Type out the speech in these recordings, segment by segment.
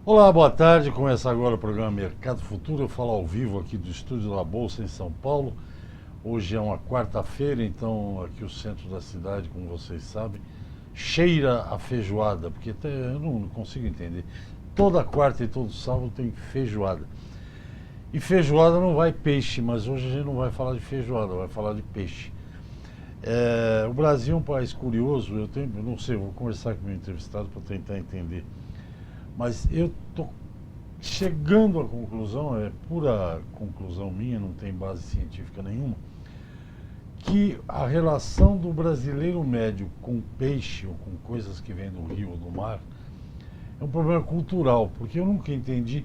Olá, boa tarde. Começa agora o programa Mercado Futuro. Eu falo ao vivo aqui do estúdio da Bolsa em São Paulo. Hoje é uma quarta-feira, então aqui o centro da cidade, como vocês sabem, cheira a feijoada, porque até eu não consigo entender. Toda quarta e todo sábado tem feijoada. E feijoada não vai peixe, mas hoje a gente não vai falar de feijoada, vai falar de peixe. O Brasil é um país curioso, eu não sei, vou conversar com o meu entrevistado para tentar entender. Mas eu estou chegando à conclusão, é pura conclusão minha, não tem base científica nenhuma, que a relação do brasileiro médio com peixe ou com coisas que vêm do rio ou do mar é um problema cultural, porque eu nunca entendi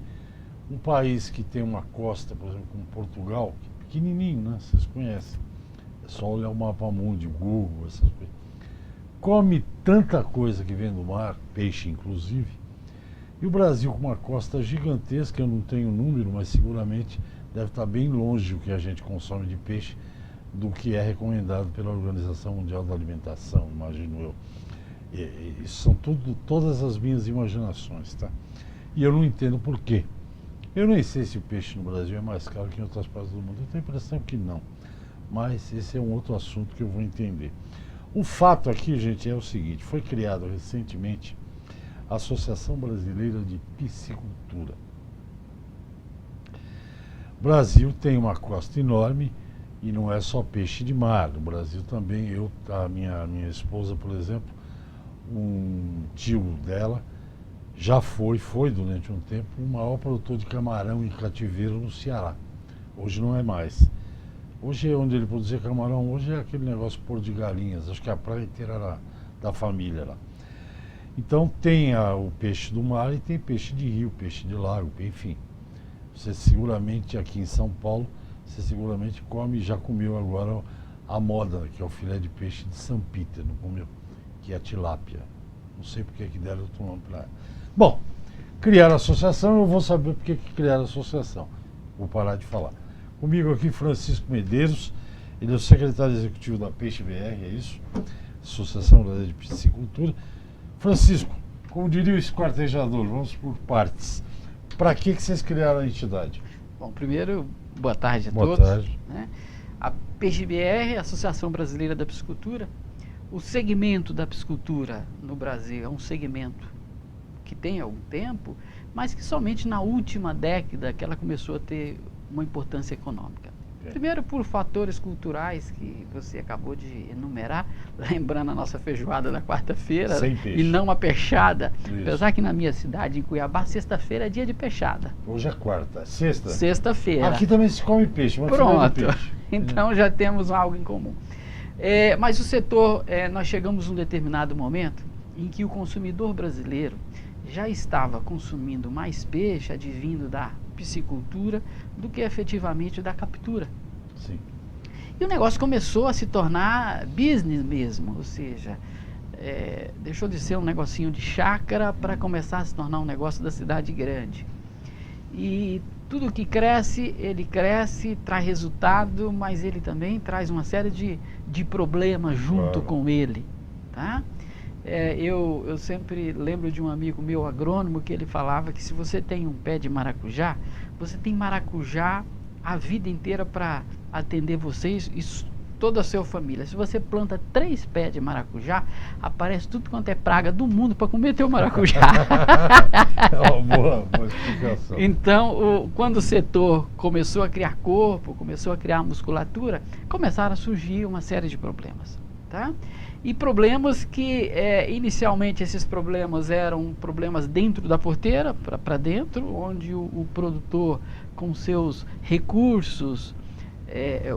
um país que tem uma costa, por exemplo, como Portugal, que é pequenininho, né? Vocês conhecem, é só olhar o mapa mundi, o Google, essas coisas. Come tanta coisa que vem do mar, peixe inclusive. E o Brasil com uma costa gigantesca, eu não tenho número, mas seguramente deve estar bem longe o que a gente consome de peixe do que é recomendado pela Organização Mundial da Alimentação, imagino eu. Isso são todas as minhas imaginações, tá? E eu não entendo por quê. Eu nem sei se o peixe no Brasil é mais caro que em outras partes do mundo. Eu tenho a impressão que não. Mas esse é um outro assunto que eu vou entender. O fato aqui, gente, é o seguinte: foi criado recentemente a Associação Brasileira de Piscicultura. O Brasil tem uma costa enorme e não é só peixe de mar. No Brasil também, a minha esposa, por exemplo, um tio dela foi durante um tempo o maior produtor de camarão em cativeiro no Ceará. Hoje não é mais. Hoje, onde ele produzia camarão, hoje é aquele negócio pôr de galinhas. Acho que a praia inteira era da família lá. Então tem o peixe do mar e tem peixe de rio, peixe de lago, enfim. Você seguramente aqui em São Paulo, você seguramente come e já comeu agora a moda, que é o filé de peixe de São Peter, não comeu? Que é a tilápia. Não sei porque que deram outro nome para ela. Bom, criaram a associação, eu vou saber porque que criaram a associação. Vou parar de falar. Comigo aqui Francisco Medeiros, ele é o secretário executivo da Peixe BR, é isso? Associação Brasileira de Piscicultura. Francisco, como diria o esquartejador, vamos por partes. Para que vocês criaram a entidade? Bom, primeiro, boa tarde a Boa todos. tarde. Né? A PGBR, Associação Brasileira da Piscicultura, o segmento da piscicultura no Brasil é um segmento que tem algum tempo, mas que somente na última década que ela começou a ter uma importância econômica. Primeiro por fatores culturais que você acabou de enumerar, lembrando a nossa feijoada da quarta-feira e não a peixada. Isso. Apesar que na minha cidade, em Cuiabá, sexta-feira é dia de peixada. Hoje é quarta, sexta? Sexta-feira. Aqui também se come peixe, mas pronto, peixe. Então já temos algo em comum. Mas o setor, nós chegamos a um determinado momento em que o consumidor brasileiro já estava consumindo mais peixe advindo da piscicultura do que efetivamente da captura. Sim. E o negócio começou a se tornar business mesmo, ou seja, deixou de ser um negocinho de chácara para começar a se tornar um negócio da cidade grande. E tudo que cresce, ele cresce, traz resultado, mas ele também traz uma série de problemas junto com ele, tá? Eu sempre lembro de um amigo meu agrônomo que ele falava que se você tem um pé de maracujá, você tem maracujá a vida inteira para atender vocês e toda a sua família. Se você planta 3 pés de maracujá, aparece tudo quanto é praga do mundo para comer teu maracujá. É uma boa explicação. Então, quando o setor começou a criar corpo, começou a criar musculatura, começaram a surgir uma série de problemas, tá? E problemas que, inicialmente, esses problemas eram problemas dentro da porteira, para dentro, onde o produtor, com seus recursos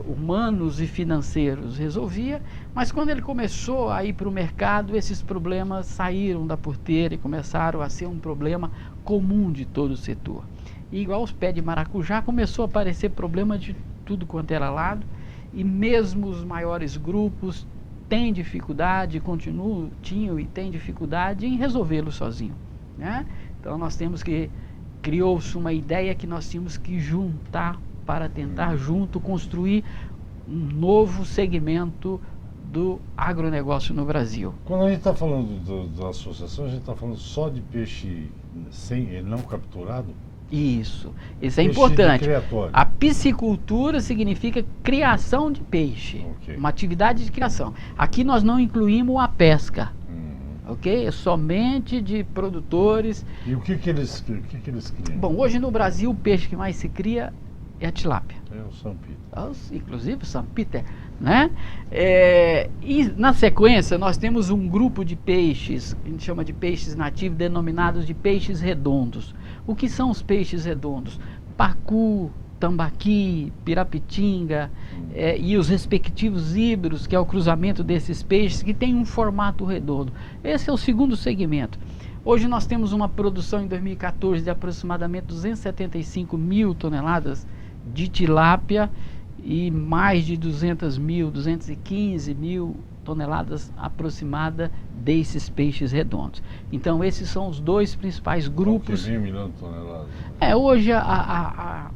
humanos e financeiros, resolvia. Mas quando ele começou a ir para o mercado, esses problemas saíram da porteira e começaram a ser um problema comum de todo o setor. E igual os pés de maracujá, começou a aparecer problema de tudo quanto era lado, e mesmo os maiores grupos têm dificuldade, tinham e têm dificuldade em resolvê-lo sozinho, né? Então criou-se uma ideia que nós tínhamos que juntar para tentar junto construir um novo segmento do agronegócio no Brasil. Quando a gente está falando da associação, a gente está falando só de peixe sem não capturado? Isso é Peixe importante. de criatório. A piscicultura significa criação de peixe, Ok. uma atividade de criação. Aqui nós não incluímos a pesca, Uhum. ok? É somente de produtores. E o que eles criam? Bom, hoje no Brasil o peixe que mais se cria é a tilápia. É o São Peter. Inclusive o São Peter, né? E na sequência nós temos um grupo de peixes, a gente chama de peixes nativos, denominados de peixes redondos. O que são os peixes redondos? Pacu, tambaqui, pirapitinga e os respectivos híbridos, que é o cruzamento desses peixes, que tem um formato redondo. Esse é o segundo segmento. Hoje nós temos uma produção em 2014 de aproximadamente 275 mil toneladas de tilápia e mais de 215 mil toneladas aproximada desses peixes redondos. Então esses são os dois principais grupos. 1 milhão de toneladas. Hoje a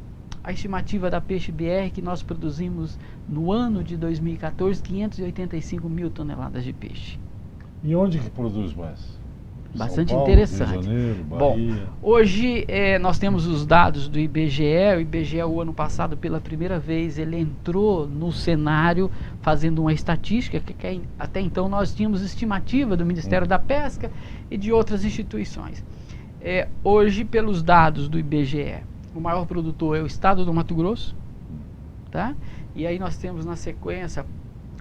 estimativa da Peixe BR que nós produzimos no ano de 2014 585 mil toneladas de peixe. E onde que produz mais? Bastante São Paulo, interessante. Rio de Janeiro, Bahia. Bom, hoje nós temos os dados do IBGE. O IBGE, o ano passado, pela primeira vez, ele entrou no cenário fazendo uma estatística que até então nós tínhamos estimativa do Ministério da Pesca e de outras instituições. Hoje, pelos dados do IBGE, o maior produtor é o estado do Mato Grosso, tá? E aí nós temos na sequência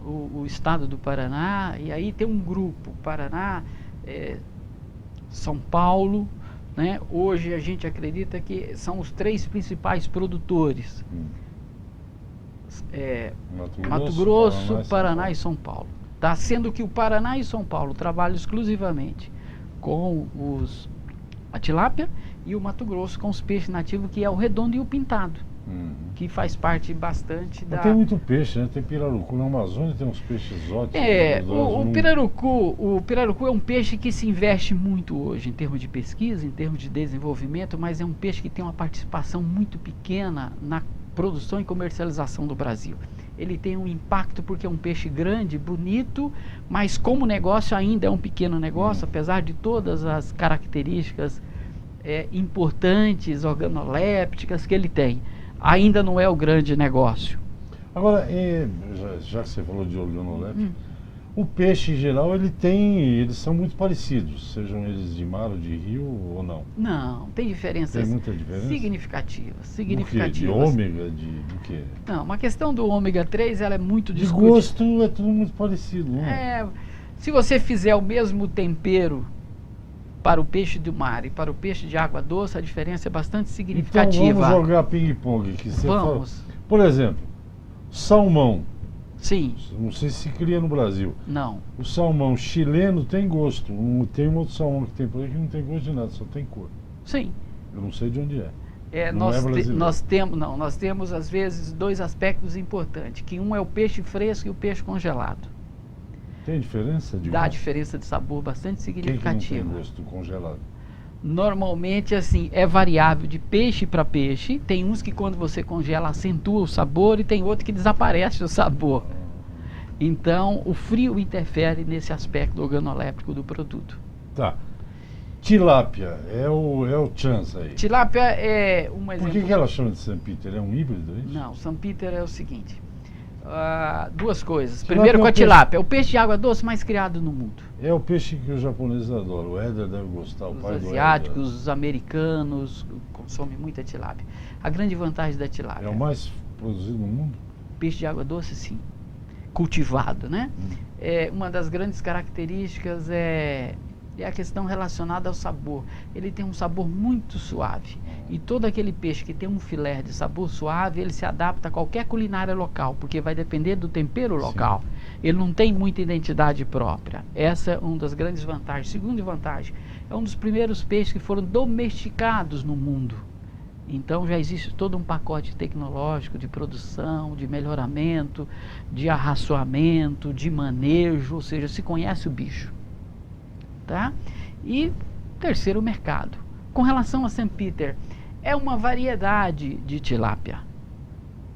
o estado do Paraná, e aí tem um grupo, Paraná, São Paulo, né? Hoje a gente acredita que são os 3 principais produtores. Mato Grosso, Paraná e São Paulo. Tá? Sendo que o Paraná e São Paulo trabalham exclusivamente com a tilápia e o Mato Grosso com os peixes nativos, que é o redondo e o pintado. Que faz parte bastante da... Tem muito peixe, né? Tem pirarucu. Na Amazônia tem uns peixes ótimos. O pirarucu é um peixe que se investe muito hoje em termos de pesquisa, em termos de desenvolvimento, mas é um peixe que tem uma participação muito pequena na produção e comercialização do Brasil. Ele tem um impacto porque é um peixe grande, bonito, mas como negócio ainda é um pequeno negócio, apesar de todas as características importantes, organolépticas que ele tem. Ainda não é o grande negócio. Agora, já que você falou de organoléptico, o peixe em geral, eles são muito parecidos, sejam eles de mar ou de rio ou não? Não, tem diferenças. Tem muita diferença? Significativas. Do quê? De ômega? Do quê? Não, uma questão do ômega 3, ela é muito discutida. De gosto é tudo muito parecido, não é? Se você fizer o mesmo tempero para o peixe do mar e para o peixe de água doce, a diferença é bastante significativa. Então vamos jogar ping-pong aqui. Vamos. Por exemplo, salmão. Sim. Não sei se cria no Brasil. Não. O salmão chileno tem gosto. Tem um outro salmão que tem por aí que não tem gosto de nada, só tem cor. Sim. Eu não sei de onde é. Nós temos às vezes 2 aspectos importantes, que um é o peixe fresco e o peixe congelado. Tem diferença de Dá gosto? diferença de sabor bastante significativa. Quem que não tem gosto congelado? Normalmente, assim, é variável de peixe para peixe. Tem uns que quando você congela acentua o sabor e tem outro que desaparece o sabor. Então, o frio interfere nesse aspecto organoléptico do produto. Tá. Tilápia é o chance aí. Tilápia é um exemplo. Por que ela chama de São Peter? É um híbrido, é isso? Não, São Peter é o seguinte. 2 coisas. Primeiro com a tilápia. É o peixe de água doce mais criado no mundo. É o peixe que os japoneses adoram. O Éder deve gostar, o pai do Éder. Os asiáticos, os americanos consomem muita tilápia. A grande vantagem da tilápia... É o mais produzido no mundo? Peixe de água doce, sim. Cultivado, né? Uma das grandes características é a questão relacionada ao sabor. Ele tem um sabor muito suave. E todo aquele peixe que tem um filé de sabor suave, ele se adapta a qualquer culinária local, porque vai depender do tempero local. Sim. Ele não tem muita identidade própria. Essa é uma das grandes vantagens. Segunda vantagem, é um dos primeiros peixes que foram domesticados no mundo. Então já existe todo um pacote tecnológico de produção, de melhoramento, de arraçoamento, de manejo, ou seja, se conhece o bicho. Tá? E terceiro, o mercado. Com relação a St. Peter, é uma variedade de tilápia,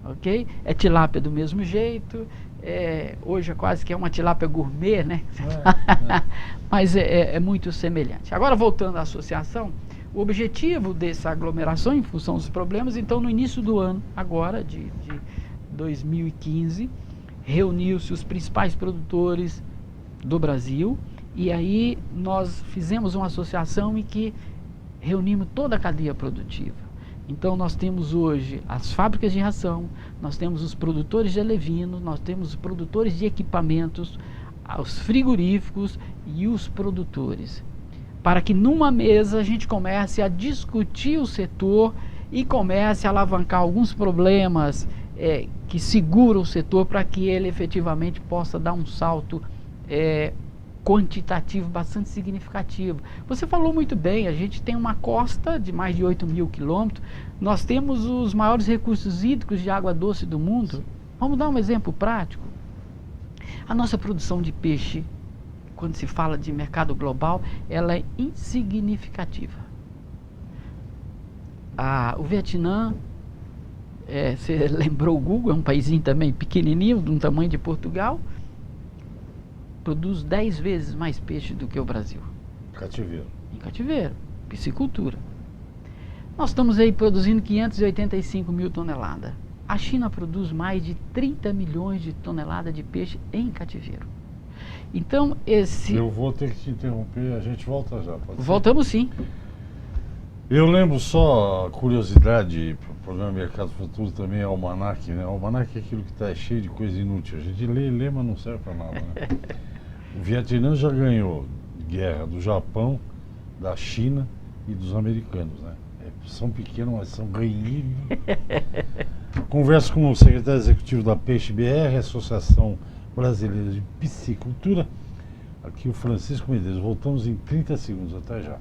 ok? É tilápia do mesmo jeito, hoje é quase que uma tilápia gourmet, né? Mas é muito semelhante. Agora, voltando à associação, o objetivo dessa aglomeração, em função dos problemas, então no início do ano, agora, de 2015, reuniu-se os principais produtores do Brasil, e aí nós fizemos uma associação em que reunimos toda a cadeia produtiva. Então nós temos hoje as fábricas de ração, nós temos os produtores de alevinos, nós temos os produtores de equipamentos, os frigoríficos e os produtores, para que numa mesa a gente comece a discutir o setor e comece a alavancar alguns problemas que seguram o setor para que ele efetivamente possa dar um salto quantitativo bastante significativo. Você falou muito bem, a gente tem uma costa de mais de 8.000 quilômetros, nós temos os maiores recursos hídricos de água doce do mundo. Vamos dar um exemplo prático. A nossa produção de peixe, quando se fala de mercado global, ela é insignificativa. O Vietnã, você lembrou o Google, é um paísinho também pequenininho, de um tamanho de Portugal, produz 10 vezes mais peixe do que o Brasil. Cativeiro. Em cativeiro, piscicultura. Nós estamos aí produzindo 585 mil toneladas. A China produz mais de 30 milhões de toneladas de peixe em cativeiro. Então, Eu vou ter que te interromper, a gente volta já. Voltamos sim. Eu lembro só a curiosidade, o programa Mercado Futuro também é almanac, né? O almanac é aquilo que está cheio de coisa inútil. A gente lê, mas não serve para nada, né? O Vietnã já ganhou guerra do Japão, da China e dos americanos, né? São pequenos, mas são ganheiros. Converso com o secretário executivo da Peixe BR, Associação Brasileira de Piscicultura, aqui o Francisco Medeiros. Voltamos em 30 segundos, até já.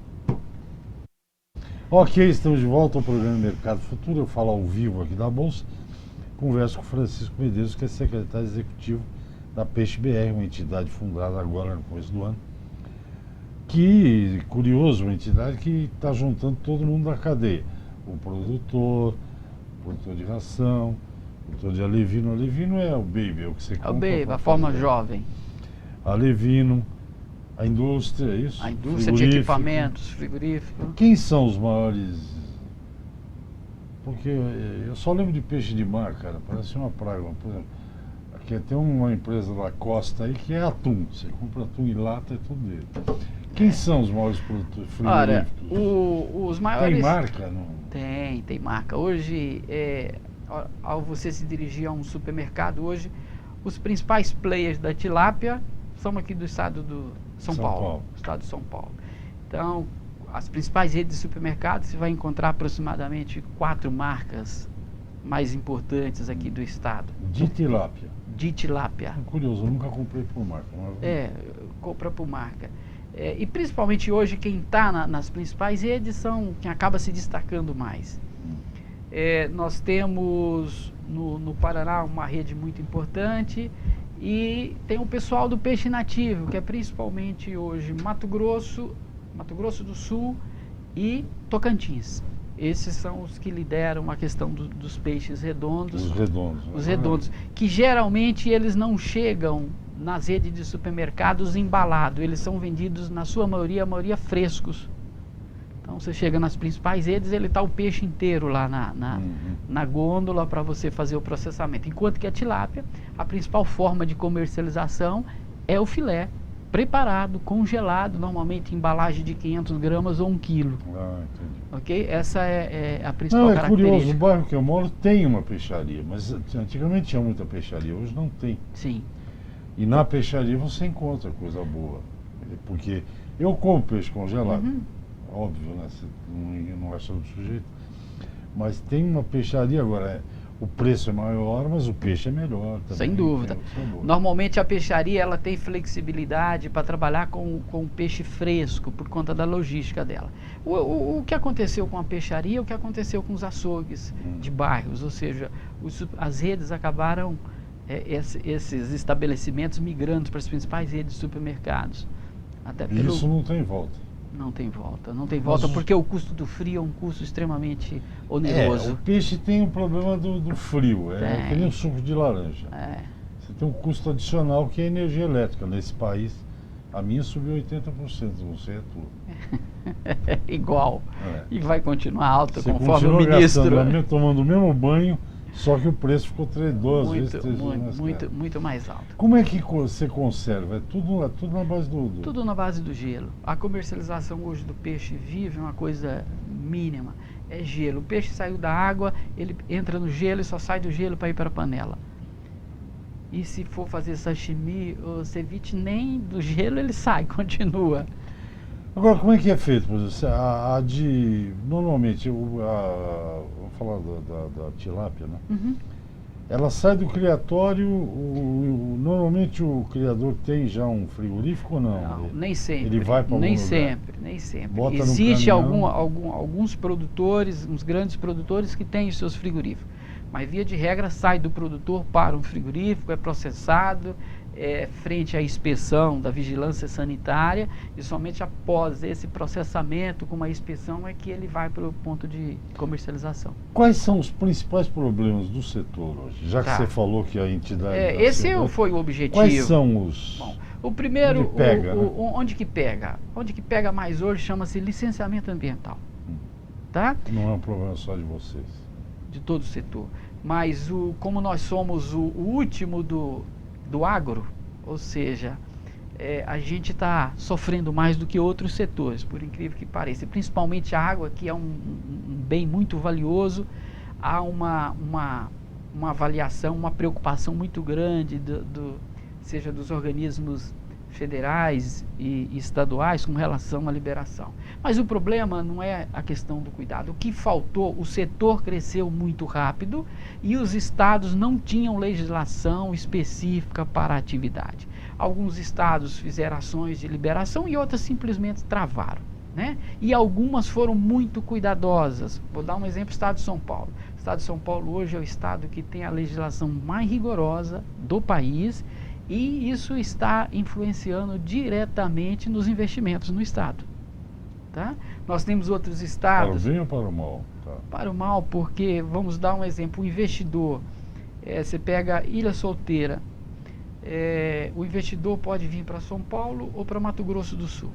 Ok, estamos de volta ao programa Mercado Futuro. Eu falo ao vivo aqui da Bolsa. Converso com o Francisco Medeiros, que é secretário executivo da Peixe BR, uma entidade fundada agora no começo do ano. Que, curioso, uma entidade que está juntando todo mundo da cadeia. O produtor de ração, o produtor de alevino. Alevino é o baby, é o que você compra. É o baby, a forma jovem. Alevino, a indústria, é isso? A indústria de equipamentos, frigorífico. Quem são os maiores? Porque eu só lembro de peixe de mar, cara, parece uma praga. Por exemplo, aqui tem uma empresa da costa aí que é atum. Você compra atum em lata, é tudo dele. Quem são os maiores produtores frigoríficos? Ora, os maiores... Tem marca? Não? Tem marca. Hoje, ao você se dirigir a um supermercado, hoje, os principais players da tilápia são aqui do estado do São Paulo. Estado de São Paulo. Então, as principais redes de supermercados, você vai encontrar aproximadamente 4 marcas mais importantes aqui do estado. De tilápia? De tilápia. Curioso, eu nunca comprei por marca. Mas... compra por marca. E principalmente hoje quem está nas principais redes são quem acaba se destacando mais. Nós temos no Paraná uma rede muito importante e tem o pessoal do peixe nativo, que é principalmente hoje Mato Grosso do Sul e Tocantins. Esses são os que lideram a questão dos peixes redondos. Os redondos. Os redondos, que geralmente eles não chegam nas redes de supermercados embalados, eles são vendidos na sua maioria, frescos. Então você chega nas principais redes, ele está o peixe inteiro lá na gôndola para você fazer o processamento. Enquanto que a tilápia, a principal forma de comercialização é o filé, preparado, congelado, normalmente em embalagem de 500 gramas ou 1 quilo. Entendi. Ok? Essa é a principal característica. É curioso, o bairro que eu moro tem uma peixaria, mas antigamente tinha muita peixaria, hoje não tem. Sim. E na peixaria você encontra coisa boa. Porque eu como peixe congelado, óbvio, né? Você não acha do sujeito. Mas tem uma peixaria agora. O preço é maior, mas o peixe é melhor também. Sem dúvida. Normalmente a peixaria ela tem flexibilidade para trabalhar com peixe fresco por conta da logística dela. O que aconteceu com a peixaria é o que aconteceu com os açougues de bairros, ou seja, as redes acabaram, esses estabelecimentos migrando para as principais redes de supermercados. Isso não tem volta. Não tem volta, não tem volta, porque o custo do frio é um custo extremamente oneroso. O peixe tem o problema do frio, que nem o suco de laranja. Você tem um custo adicional que é a energia elétrica. Nesse país, a minha subiu 80%, não sei a tua. igual. E vai continuar alta, você conforme o continua ministro. gastando, tomando o mesmo banho, só que o preço ficou duas vezes, três vezes mais caro. Muito mais alto. Como é que você conserva? É tudo na base do... Tudo na base do gelo. A comercialização hoje do peixe vivo é uma coisa mínima. É gelo. O peixe saiu da água, ele entra no gelo e só sai do gelo para ir para a panela. E se for fazer sashimi ou ceviche, nem do gelo ele sai, continua. Agora, como é que é feito? Por exemplo, normalmente, vamos falar da tilápia, né? Uhum. Ela sai do criatório, normalmente o criador tem já um frigorífico ou não? Não, nem sempre. Ele vai para algum nem lugar? sempre, nem sempre. Bota no Existe caminhão. alguns produtores, uns grandes produtores que têm os seus frigoríficos. Mas via de regra sai do produtor para um frigorífico, é processado, frente à inspeção da vigilância sanitária, e somente após esse processamento com uma inspeção é que ele vai para o ponto de comercialização. Quais são os principais problemas do setor hoje? Já que você falou que a entidade... Esse foi o objetivo. Quais são os... Bom, o primeiro, onde pega, né? onde que pega? Onde que pega mais hoje chama-se licenciamento ambiental. Tá? Não é um problema só de vocês. De todo o setor. Mas como nós somos o último do agro, ou seja, a gente está sofrendo mais do que outros setores, por incrível que pareça. Principalmente a água, que é um bem muito valioso, há uma avaliação, uma preocupação muito grande, seja dos organismos federais e estaduais com relação à liberação. Mas o problema não é a questão do cuidado. O que faltou, o setor cresceu muito rápido e os estados não tinham legislação específica para a atividade. Alguns estados fizeram ações de liberação e outras simplesmente travaram, né? E algumas foram muito cuidadosas. Vou dar um exemplo: o estado de São Paulo. O estado de São Paulo hoje é o estado que tem a legislação mais rigorosa do país, e isso está influenciando diretamente nos investimentos no estado. Tá? Nós temos outros estados... Para o bem ou para o mal? Tá. Para o mal, porque, vamos dar um exemplo, o investidor, você pega Ilha Solteira, o investidor pode vir para São Paulo ou para Mato Grosso do Sul.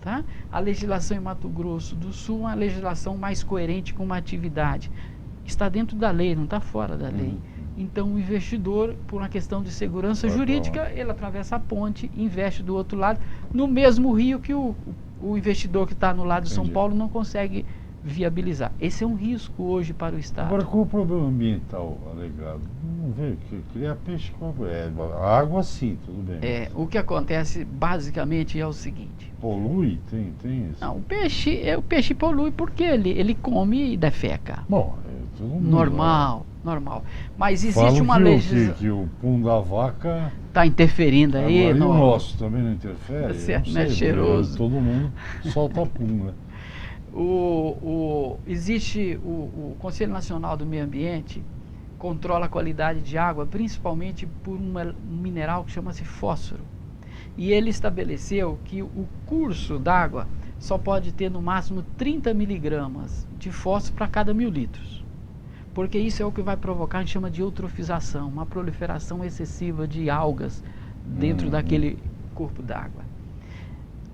Tá? A legislação em Mato Grosso do Sul é uma legislação mais coerente com uma atividade. Está dentro da lei, não está fora da lei. Então o investidor, por uma questão de segurança jurídica, ele atravessa a ponte, investe do outro lado, no mesmo rio que o investidor que está no lado de São Paulo não consegue viabilizar. Esse é um risco hoje para o Estado. Agora, qual o problema ambiental alegado? Não veio criar peixe com água. A água sim, tudo bem. O que acontece basicamente é o seguinte. Polui? Tem isso? Não, o peixe polui porque ele come e defeca. Bom, todo mundo... Normal. Mas existe uma legislação... que o pum da vaca... Está interferindo aí. Agora, e o nosso também não interfere? Não é cheiroso. Todo mundo solta pum, né? Existe o Conselho Nacional do Meio Ambiente, controla a qualidade de água, principalmente por um mineral que chama-se fósforo. E ele estabeleceu que o curso d'água só pode ter no máximo 30 miligramas de fósforo para cada 1.000 litros. Porque isso é o que vai provocar, a gente chama de eutrofização, uma proliferação excessiva de algas dentro daquele corpo d'água.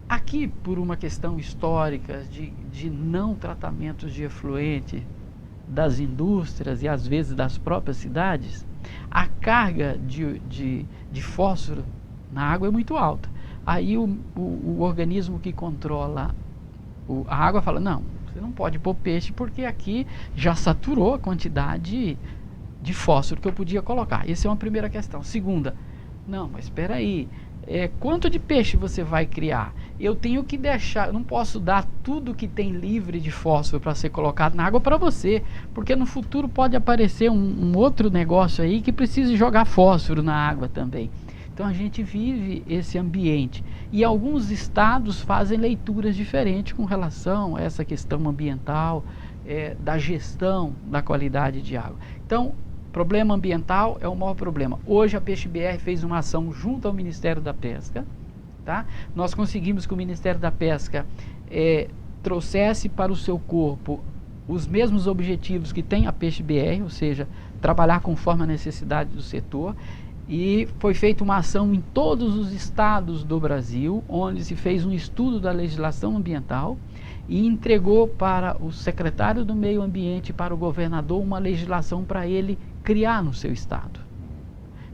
Aqui, por uma questão histórica de não tratamentos de efluente das indústrias e às vezes das próprias cidades, a carga de fósforo na água é muito alta. Aí o organismo que controla a água fala, não, você não pode pôr peixe porque aqui já saturou a quantidade de fósforo que eu podia colocar. Essa é uma primeira questão. Segunda, não, mas espera aí, quanto de peixe você vai criar? Eu tenho que deixar, eu não posso dar tudo que tem livre de fósforo para ser colocado na água para você, porque no futuro pode aparecer um outro negócio aí que precise jogar fósforo na água também. Então a gente vive esse ambiente e alguns estados fazem leituras diferentes com relação a essa questão ambiental, da gestão da qualidade de água. Então, problema ambiental é o maior problema. Hoje a Peixe-BR fez uma ação junto ao Ministério da Pesca. Tá? Nós conseguimos que o Ministério da Pesca trouxesse para o seu corpo os mesmos objetivos que tem a Peixe-BR, ou seja, trabalhar conforme a necessidade do setor. E foi feita uma ação em todos os estados do Brasil, onde se fez um estudo da legislação ambiental e entregou para o secretário do Meio Ambiente, para o governador, uma legislação para ele criar no seu estado.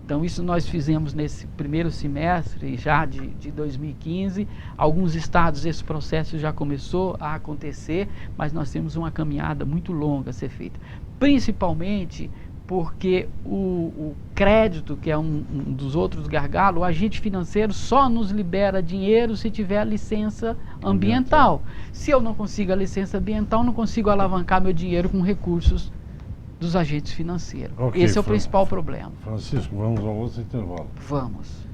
Então isso nós fizemos nesse primeiro semestre já de 2015. Alguns estados esse processo já começou a acontecer, mas nós temos uma caminhada muito longa a ser feita. Principalmente porque o crédito, que é um dos outros gargalos, o agente financeiro só nos libera dinheiro se tiver a licença ambiental. Se eu não consigo a licença ambiental, não consigo alavancar meu dinheiro com recursos dos agentes financeiros. Okay, esse é o principal problema. Francisco, vamos ao outro intervalo. Vamos.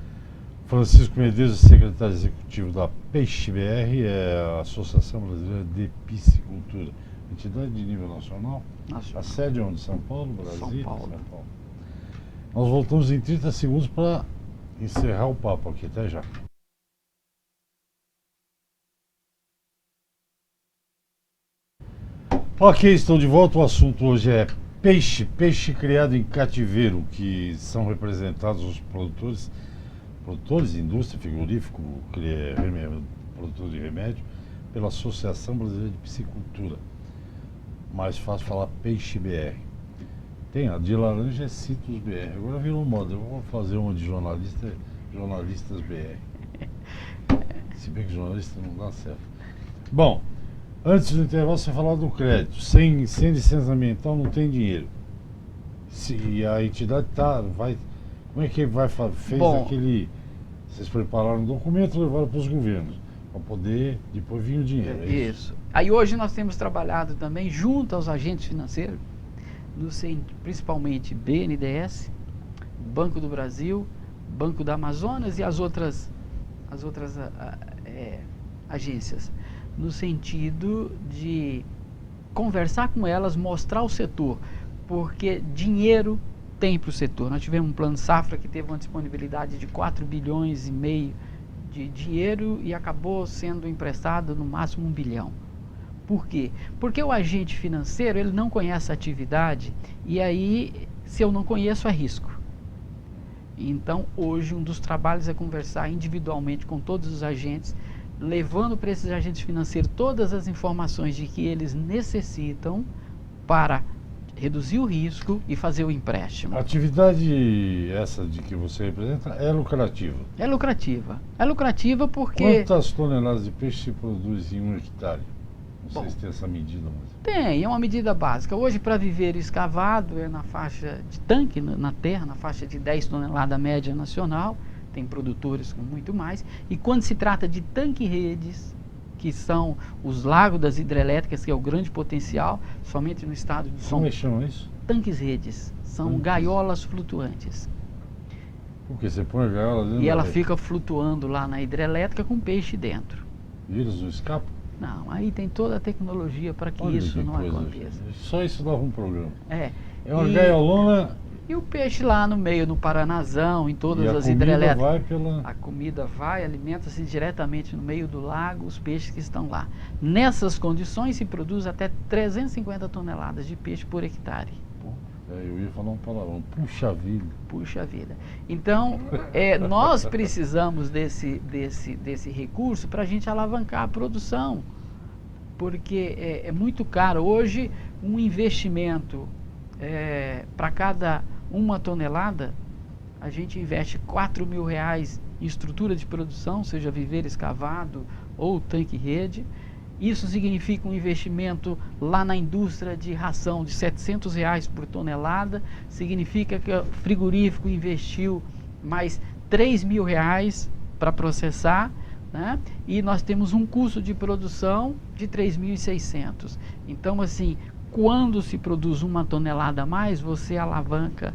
Francisco Medeiros, secretário executivo da PeixeBR, é a Associação Brasileira de Piscicultura. Entidade de nível nacional. A sede é onde? São Paulo, Brasília? São Paulo. Nós voltamos em 30 segundos para encerrar o papo aqui. Até já. Ok, estou de volta. O assunto hoje é peixe criado em cativeiro, que são representados os produtores de indústria, frigorífico, produtor de remédio, pela Associação Brasileira de Piscicultura. Mais fácil falar PeixeBR. Tem a de laranja é Citrus BR. Agora virou moda. Eu vou fazer uma de jornalistas BR. Se bem que jornalista não dá certo. Bom, antes do intervalo você falava do crédito. Sem licença ambiental não tem dinheiro. Se a entidade vai. Como é que fez aquele. Vocês prepararam um documento e levaram para os governos, para poder depois vir o dinheiro. Isso. Aí hoje nós temos trabalhado também junto aos agentes financeiros, principalmente BNDES, Banco do Brasil, Banco da Amazonas e as outras agências, no sentido de conversar com elas, mostrar o setor, porque dinheiro tem para o setor. Nós tivemos um plano safra que teve uma disponibilidade de 4 bilhões e meio de dinheiro e acabou sendo emprestado no máximo 1 bilhão. Por quê? Porque o agente financeiro, ele não conhece a atividade e aí, se eu não conheço, é risco. Então, hoje, um dos trabalhos é conversar individualmente com todos os agentes, levando para esses agentes financeiros todas as informações de que eles necessitam para reduzir o risco e fazer o empréstimo. A atividade essa de que você representa é lucrativa? É lucrativa. É lucrativa porque... Quantas toneladas de peixe se produz em 1 hectare? Não sei se tem essa medida. Mas... Tem, é uma medida básica. Hoje, para viver escavado, é na faixa de tanque, na terra, na faixa de 10 toneladas média nacional. Tem produtores com muito mais. E quando se trata de tanque-redes, que são os lagos das hidrelétricas, que é o grande potencial, somente no estado de São Paulo. Como é que chama isso? Tanques-redes. São gaiolas flutuantes. Porque você põe a gaiola dentro e ela fica flutuando lá na hidrelétrica com peixe dentro. E eles não escapam? Não, aí tem toda a tecnologia para que isso não aconteça. Só isso dava um problema. É uma gaiolona. E o peixe lá no meio, no Paranazão, em todas as hidrelétricas. A comida vai, alimenta-se diretamente no meio do lago, os peixes que estão lá. Nessas condições se produz até 350 toneladas de peixe por hectare. Eu ia falar um palavrão, puxa vida. Puxa vida. Então, nós precisamos desse recurso para a gente alavancar a produção, porque é muito caro. Hoje, um investimento para cada 1 tonelada, a gente investe R$4.000 em estrutura de produção, seja viveiro escavado ou tanque-rede. Isso significa um investimento lá na indústria de ração de R$700 por tonelada, significa que o frigorífico investiu mais R$3.000 para processar, né? E nós temos um custo de produção de 3.600. Então, assim, quando se produz 1 tonelada a mais, você alavanca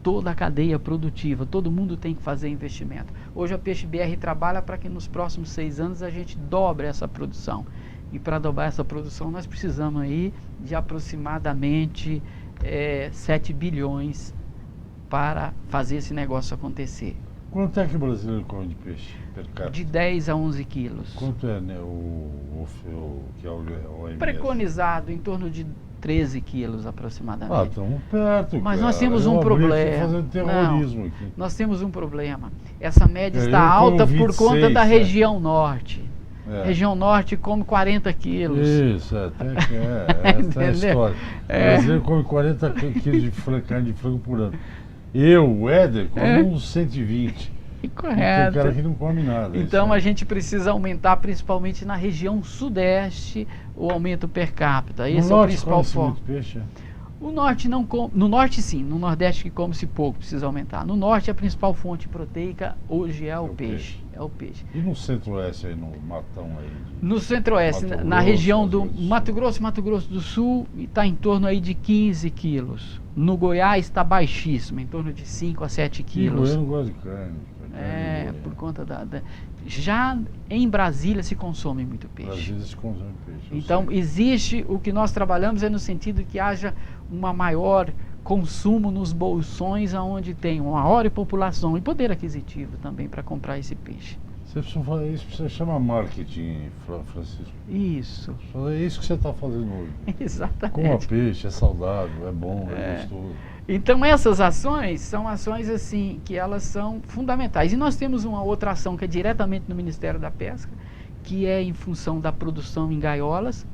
toda a cadeia produtiva, todo mundo tem que fazer investimento. Hoje a PeixeBR trabalha para que nos próximos 6 anos a gente dobre essa produção. E para dobrar essa produção nós precisamos aí de aproximadamente 7 bilhões para fazer esse negócio acontecer. Quanto é que o brasileiro come de peixe per capita? De 10 a 11 quilos. Quanto é, né, que é o OMS? Preconizado em torno de 13 quilos aproximadamente. Ah, estamos perto. Mas nós temos um problema. Fazendo terrorismo aqui. Nós temos um problema. Essa média está alta por conta da região norte. Região norte come 40 quilos. Isso, essa é a história. O brasileiro come 40 quilos de carne de frango por ano. Eu, o Éder, come uns 120. Correto. Tem cara que não come nada. Então a gente precisa aumentar, principalmente na região sudeste, o aumento per capita. Esse é o principal foco. Muito peixe? O norte não come, no norte sim, no nordeste que come-se pouco, precisa aumentar. No norte a principal fonte proteica hoje é o peixe. É o peixe. E no centro-oeste aí, no matão aí? No centro-oeste, na região do Mato Grosso do Sul, está em torno aí de 15 quilos. No Goiás está baixíssimo, em torno de 5 a 7 quilos. Eu não gosto de carne. Por conta Já em Brasília se consome muito peixe. Brasília se consome peixe. Então existe, o que nós trabalhamos é no sentido que haja uma maior consumo nos bolsões, onde tem uma maior população e poder aquisitivo também para comprar esse peixe. Você precisa fazer isso, você chama marketing, Francisco. Isso. É isso que você está fazendo hoje. Exatamente. Coma peixe, é saudável, é bom, é gostoso. Então essas ações são ações assim que elas são fundamentais. E nós temos uma outra ação que é diretamente no Ministério da Pesca, que é em função da produção em gaiolas.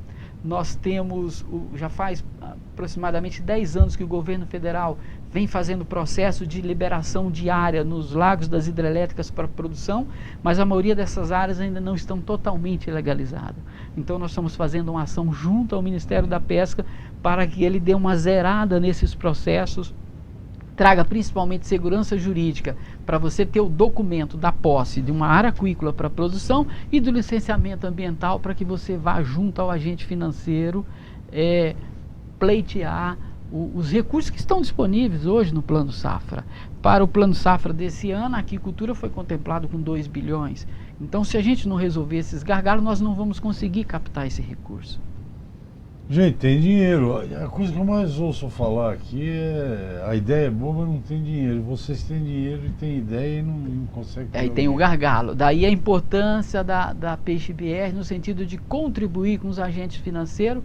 Nós temos, já faz aproximadamente 10 anos que o governo federal vem fazendo processo de liberação de área nos lagos das hidrelétricas para produção, mas a maioria dessas áreas ainda não estão totalmente legalizadas. Então nós estamos fazendo uma ação junto ao Ministério da Pesca para que ele dê uma zerada nesses processos, traga principalmente segurança jurídica para você ter o documento da posse de uma área aquícola para produção e do licenciamento ambiental para que você vá junto ao agente financeiro pleitear os recursos que estão disponíveis hoje no Plano Safra. Para o Plano Safra desse ano, a aquicultura foi contemplado com 2 bilhões. Então, se a gente não resolver esses gargalos, nós não vamos conseguir captar esse recurso. Gente, tem dinheiro. A coisa que eu mais ouço falar aqui é a ideia é boa, mas não tem dinheiro. Vocês têm dinheiro e têm ideia e não conseguem. Aí tem o gargalo. Daí a importância da Peixe BR no sentido de contribuir com os agentes financeiros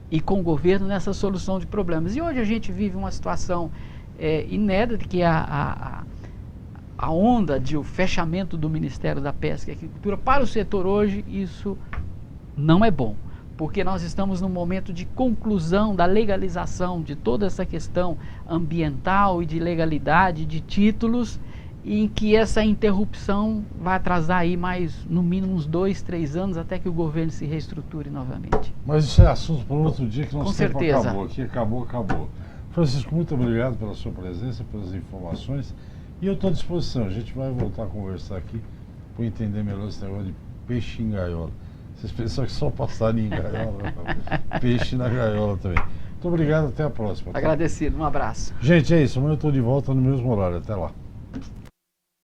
e com o governo nessa solução de problemas. E hoje a gente vive uma situação inédita, que é a onda de o fechamento do Ministério da Pesca e Agricultura. Para o setor hoje, isso não é bom, porque nós estamos num momento de conclusão da legalização de toda essa questão ambiental e de legalidade de títulos, em que essa interrupção vai atrasar aí mais, no mínimo, uns 2, 3 anos, até que o governo se reestruture novamente. Mas isso é assunto para outro dia, que nosso tempo certeza. acabou. Aqui acabou. Francisco, muito obrigado pela sua presença, pelas informações. E eu estou à disposição. A gente vai voltar a conversar aqui para entender melhor esse negócio de peixe em gaiola. Vocês pensam que só passarinho em gaiola, peixe na gaiola também. Muito obrigado, até a próxima. Agradecido, um abraço. Gente, é isso. Amanhã eu estou de volta no mesmo horário. Até lá.